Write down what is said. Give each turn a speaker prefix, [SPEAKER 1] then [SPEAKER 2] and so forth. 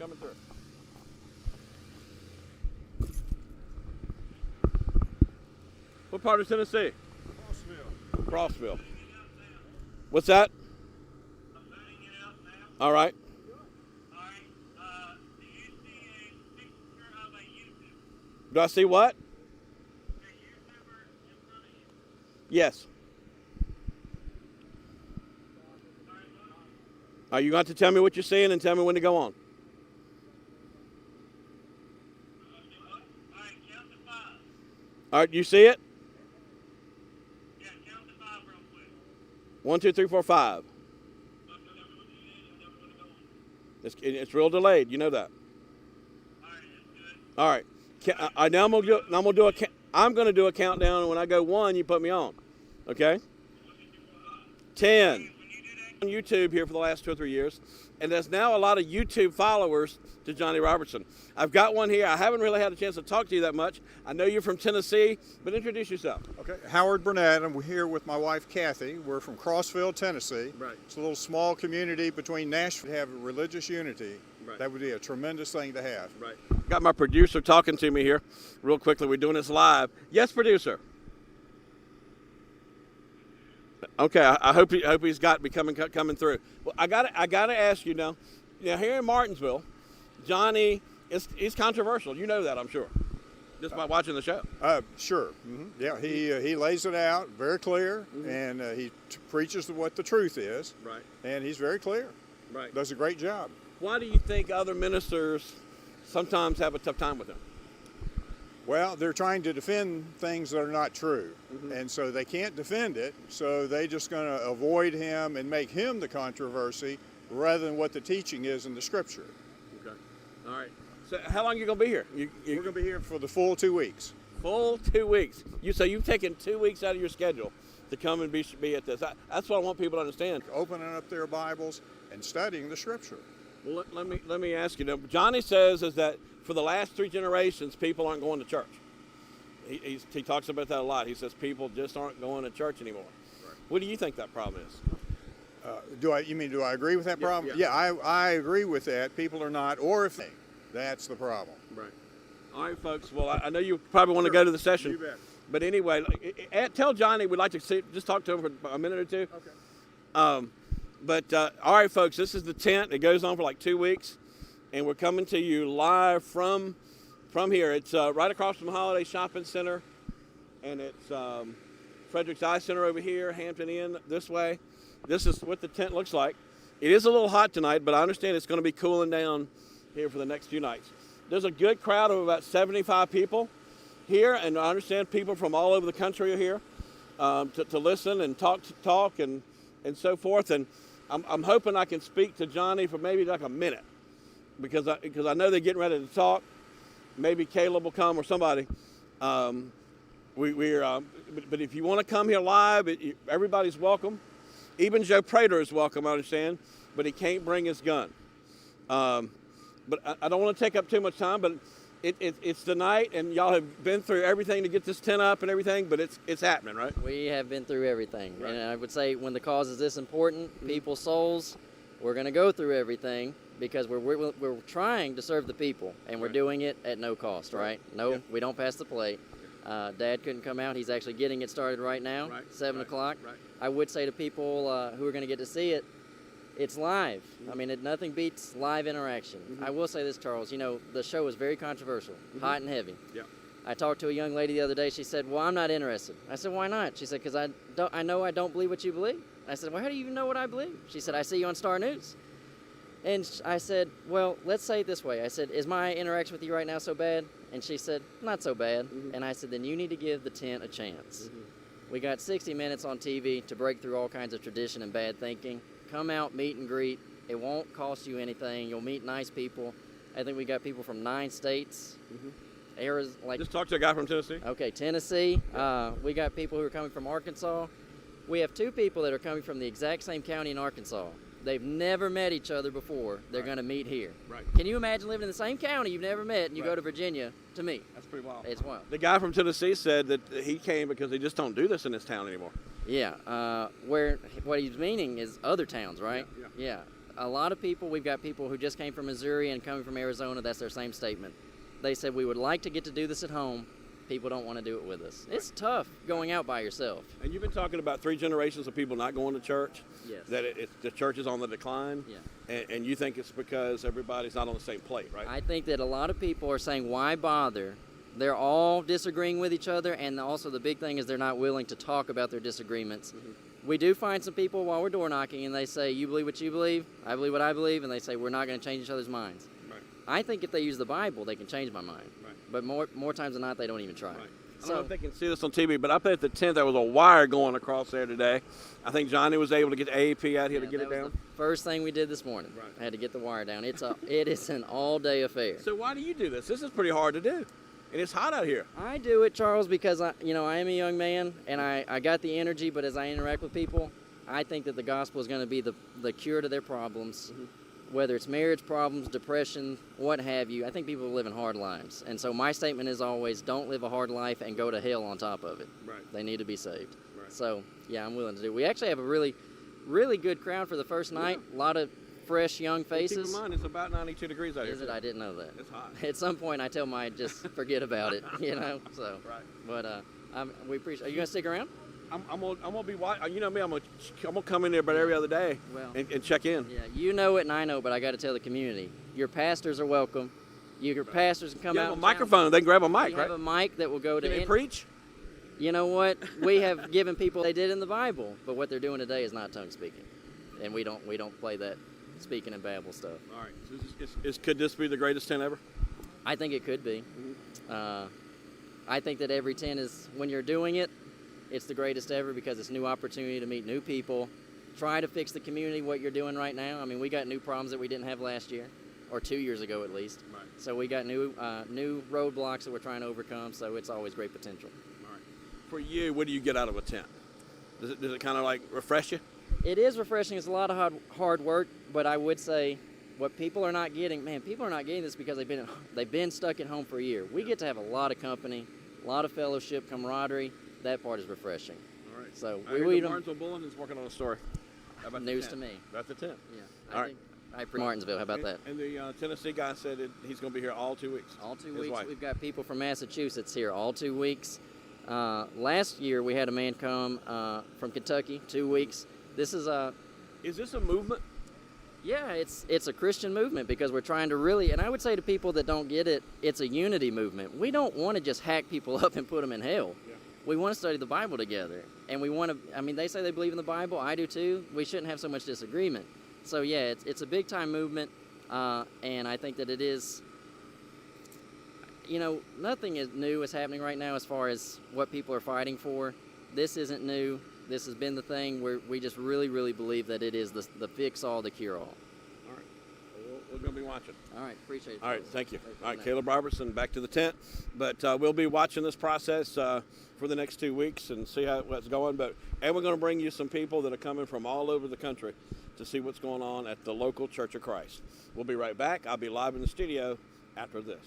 [SPEAKER 1] coming through. What part of Tennessee? Crossville. What's that? All right.
[SPEAKER 2] Do you see a picture of a YouTuber?
[SPEAKER 1] Do I see what?
[SPEAKER 2] A YouTuber in front of you?
[SPEAKER 1] Yes. Are you going to have to tell me what you're seeing and tell me when to go on?
[SPEAKER 2] All right, count to 5.
[SPEAKER 1] All right, you see it?
[SPEAKER 2] Yeah, count to 5 real quick.
[SPEAKER 1] 1, 2, 3, 4, 5. It's real delayed. You know that.
[SPEAKER 2] All right, that's good.
[SPEAKER 1] All right. I'm going to do a countdown, and when I go 1, you put me on. Okay? 10. On YouTube here for the last 2 or 3 years, and there's now a lot of YouTube followers to Johnny Robertson. I've got one here. I haven't really had a chance to talk to you that much. I know you're from Tennessee, but introduce yourself.
[SPEAKER 3] Okay, Howard Burnett, and we're here with my wife Kathy. We're from Crossville, Tennessee.
[SPEAKER 1] Right.
[SPEAKER 3] It's a little small community between Nashville. To have religious unity.
[SPEAKER 1] Right.
[SPEAKER 3] That would be a tremendous thing to have.
[SPEAKER 1] Right. Got my producer talking to me here real quickly. We're doing this live. Yes, producer. Okay, I hope he's got me coming through. Well, I gotta ask you now. Now here in Martinsville, Johnny he's controversial. You know that, I'm sure, just by watching the show.
[SPEAKER 3] Sure. Mm-hmm. Yeah, he lays it out very clear, and he preaches what the truth is.
[SPEAKER 1] Right.
[SPEAKER 3] And he's very clear.
[SPEAKER 1] Right.
[SPEAKER 3] Does a great job.
[SPEAKER 1] Why do you think other ministers sometimes have a tough time with him?
[SPEAKER 3] Well, they're trying to defend things that are not true, and so they can't defend it, so they're just going to avoid him and make him the controversy rather than what the teaching is in the Scripture.
[SPEAKER 1] Okay. All right. So how long are you going to be here?
[SPEAKER 3] We're going to be here for the full 2 weeks.
[SPEAKER 1] Full 2 weeks. So you've taken 2 weeks out of your schedule to come and be at this. That's what I want people to understand.
[SPEAKER 3] Opening up their Bibles and studying the Scripture.
[SPEAKER 1] Well, let me ask you now. Johnny says is that for the last 3 generations, people aren't going to church. He talks about that a lot. He says people just aren't going to church anymore. Right. What do you think that problem is?
[SPEAKER 3] Do I agree with that problem?
[SPEAKER 1] Yeah.
[SPEAKER 3] I agree with that. People are not, or if they, that's the problem.
[SPEAKER 1] Right. All right, folks. Well, I know you probably want to go to the session.
[SPEAKER 3] You bet.
[SPEAKER 1] But anyway, tell Johnny we'd like to just talk to him for a minute or two.
[SPEAKER 3] Okay.
[SPEAKER 1] All right, folks, this is the tent. It goes on for like 2 weeks, and we're coming to you live from here. It's right across from Holiday Shopping Center, and it's Frederick's Eye Center over here, Hampton Inn this way. This is what the tent looks like. It is a little hot tonight, but I understand it's going to be cooling down here for the next few nights. There's a good crowd of about 75 people here, and I understand people from all over the country are here to listen and talk and so forth. And I'm hoping I can speak to Johnny for maybe like a minute because I know they're getting ready to talk. Maybe Caleb will come or somebody. But if you want to come here live, everybody's welcome. Even Joe Prater is welcome, I understand, but he can't bring his gun. But I don't want to take up too much time, but it's the night, and y'all have been through everything to get this tent up and everything, but it's happening, right?
[SPEAKER 4] We have been through everything.
[SPEAKER 1] Right.
[SPEAKER 4] And I would say when the cause is this important, people's souls, we're going to go through everything because we're trying to serve the people, and we're doing it at no cost, right? No, we don't pass the plate. Dad couldn't come out. He's actually getting it started right now, 7 o'clock.
[SPEAKER 1] Right.
[SPEAKER 4] I would say to people who are going to get to see it, it's live. I mean, nothing beats live interaction. I will say this, Charles. You know, the show was very controversial, hot and heavy.
[SPEAKER 1] Yeah.
[SPEAKER 4] I talked to a young lady the other day. She said, well, I'm not interested. I said, why not? She said, because I know I don't believe what you believe. I said, well, how do you even know what I believe? She said, I see you on Star News. And I said, well, let's say it this way. I said, is my interaction with you right now so bad? And she said, not so bad. And I said, then you need to give the tent a chance. We got 60 minutes on TV to break through all kinds of tradition and bad thinking. Come out, meet and greet. It won't cost you anything. You'll meet nice people. I think we got people from 9 states.
[SPEAKER 1] Just talk to a guy from Tennessee.
[SPEAKER 4] Okay, Tennessee. We got people who are coming from Arkansas. We have 2 people that are coming from the exact same county in Arkansas. They've never met each other before. They're going to meet here.
[SPEAKER 1] Right.
[SPEAKER 4] Can you imagine living in the same county you've never met and you go to Virginia to meet?
[SPEAKER 1] That's pretty wild.
[SPEAKER 4] It's wild.
[SPEAKER 1] The guy from Tennessee said that he came because they just don't do this in this town anymore.
[SPEAKER 4] Yeah. What he's meaning is other towns, right?
[SPEAKER 1] Yeah.
[SPEAKER 4] a lot of people, we've got people who just came from Missouri and coming from Arizona, that's their same statement. They said, we would like to get to do this at home. People don't want to do it with us. It's tough going out by yourself.
[SPEAKER 1] And you've been talking about 3 generations of people not going to church.
[SPEAKER 4] Yes.
[SPEAKER 1] That the church is on the decline.
[SPEAKER 4] Yeah.
[SPEAKER 1] And you think it's because everybody's not on the same plate, right?
[SPEAKER 4] I think that a lot of people are saying, why bother? They're all disagreeing with each other, and also the big thing is they're not willing to talk about their disagreements. Mm-hmm. We do find some people while we're door knocking, and they say, you believe what you believe, I believe what I believe, and they say, we're not going to change each other's minds.
[SPEAKER 1] Right.
[SPEAKER 4] I think if they use the Bible, they can change my mind.
[SPEAKER 1] Right.
[SPEAKER 4] But more times than not, they don't even try.
[SPEAKER 1] Right. I
[SPEAKER 4] So,
[SPEAKER 1] don't know if they can see this on TV, but up there at the tent, there was a wire going across there today. I think Johnny was able to get the AAP out here to get it
[SPEAKER 4] that was
[SPEAKER 1] down.
[SPEAKER 4] the first thing we did this morning.
[SPEAKER 1] Right.
[SPEAKER 4] I had to get the wire down. It is an all-day affair.
[SPEAKER 1] So why do you do this? This is pretty hard to do, and it's hot out here.
[SPEAKER 4] I do it, Charles, because I am a young man, and I got the energy, but as I interact with people, I think that the gospel is going to be the cure to their problems, whether it's marriage problems, depression, what have you. I think people are living hard lives. And so my statement is always, don't live a hard life and go to hell on top of it.
[SPEAKER 1] Right.
[SPEAKER 4] They need to be saved.
[SPEAKER 1] Right.
[SPEAKER 4] So, yeah, I'm willing to do it. We actually have a really, really good crowd for the first night. A lot of fresh, young faces.
[SPEAKER 1] Keep in mind, it's about 92 degrees out here.
[SPEAKER 4] Is it? I didn't know that.
[SPEAKER 1] It's hot.
[SPEAKER 4] At some point, I tell my just forget about it, So,
[SPEAKER 1] Right.
[SPEAKER 4] but we appreciate. Are you gonna stick around?
[SPEAKER 1] I'm gonna be watching. You know me. I'm gonna come in there about every other day
[SPEAKER 4] Well,
[SPEAKER 1] and check in.
[SPEAKER 4] Yeah, you know it and I know, but I got to tell the community. Your pastors are welcome. Your pastors can come
[SPEAKER 1] You
[SPEAKER 4] out.
[SPEAKER 1] have a
[SPEAKER 4] and
[SPEAKER 1] microphone. They can grab a mic,
[SPEAKER 4] We
[SPEAKER 1] right?
[SPEAKER 4] have a mic that will go to.
[SPEAKER 1] Can they preach?
[SPEAKER 4] You know what? We have given people they did in the Bible, but what they're doing today is not tongue speaking, and we don't play that speaking and babble stuff.
[SPEAKER 1] All right. So could this be the greatest tent ever?
[SPEAKER 4] I think it could be. I think that every 10 is, when you're doing it, it's the greatest ever because it's new opportunity to meet new people. Try to fix the community, what you're doing right now. I mean, we got new problems that we didn't have last year, or 2 years ago at least.
[SPEAKER 1] Right.
[SPEAKER 4] So we got new roadblocks that we're trying to overcome, so it's always great potential.
[SPEAKER 1] All right. For you, what do you get out of a tent? Does it kind of like refresh you?
[SPEAKER 4] It is refreshing. It's a lot of hard work, but I would say what people are not getting, people are not getting this because they've been stuck at home for a year. We get to have a lot of company, a lot of fellowship, camaraderie. That part is refreshing.
[SPEAKER 1] All right.
[SPEAKER 4] So
[SPEAKER 1] I
[SPEAKER 4] we
[SPEAKER 1] heard
[SPEAKER 4] lead
[SPEAKER 1] the
[SPEAKER 4] them.
[SPEAKER 1] Martinsville Bulletin's working on a story. How about the
[SPEAKER 4] News
[SPEAKER 1] tent?
[SPEAKER 4] to me.
[SPEAKER 1] About the tent.
[SPEAKER 4] Yeah.
[SPEAKER 1] All right.
[SPEAKER 4] I appreciate Martinsville. How about that?
[SPEAKER 1] And the Tennessee guy said he's going to be here all 2 weeks.
[SPEAKER 4] All 2
[SPEAKER 1] His
[SPEAKER 4] weeks.
[SPEAKER 1] wife.
[SPEAKER 4] We've got people from Massachusetts here all 2 weeks. Last year we had a man come from Kentucky, 2 weeks. This is a
[SPEAKER 1] Is this a movement?
[SPEAKER 4] Yeah, it's a Christian movement because we're trying to really, and I would say to people that don't get it, it's a unity movement. We don't want to just hack people up and put them in hell.
[SPEAKER 1] Yeah.
[SPEAKER 4] We want to study the Bible together, and we want to, they say they believe in the Bible, I do too. We shouldn't have so much disagreement. So yeah, it's a big time movement, and I think that it is, nothing is new is happening right now as far as what people are fighting for. This isn't new. This has been the thing where we just really, really believe that it is the fix-all, the cure-all.
[SPEAKER 1] All right. Well, we're going to be watching.
[SPEAKER 4] All right, appreciate it.
[SPEAKER 1] All right, thank you.
[SPEAKER 4] Thanks for
[SPEAKER 1] All right,
[SPEAKER 4] that.
[SPEAKER 1] Caleb Robertson, back to the tent. But we'll be watching this process for the next 2 weeks and see how it's going. And we're going to bring you some people that are coming from all over the country to see what's going on at the local Church of Christ. We'll be right back. I'll be live in the studio after this.